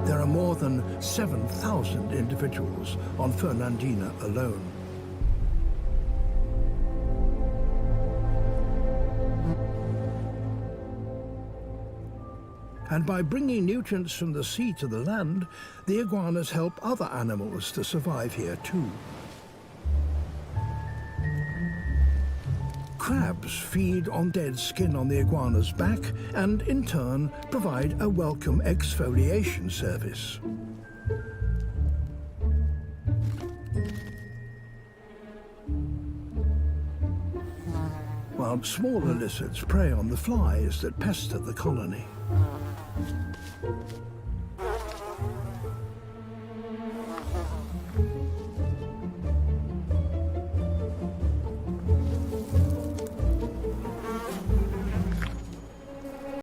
There are more than 7,000 individuals on Fernandina alone. And by bringing nutrients from the sea to the land, the iguanas help other animals to survive here too. Crabs feed on dead skin on the iguana's back and, in turn, provide a welcome exfoliation service. While smaller lizards prey on the flies that pester the colony.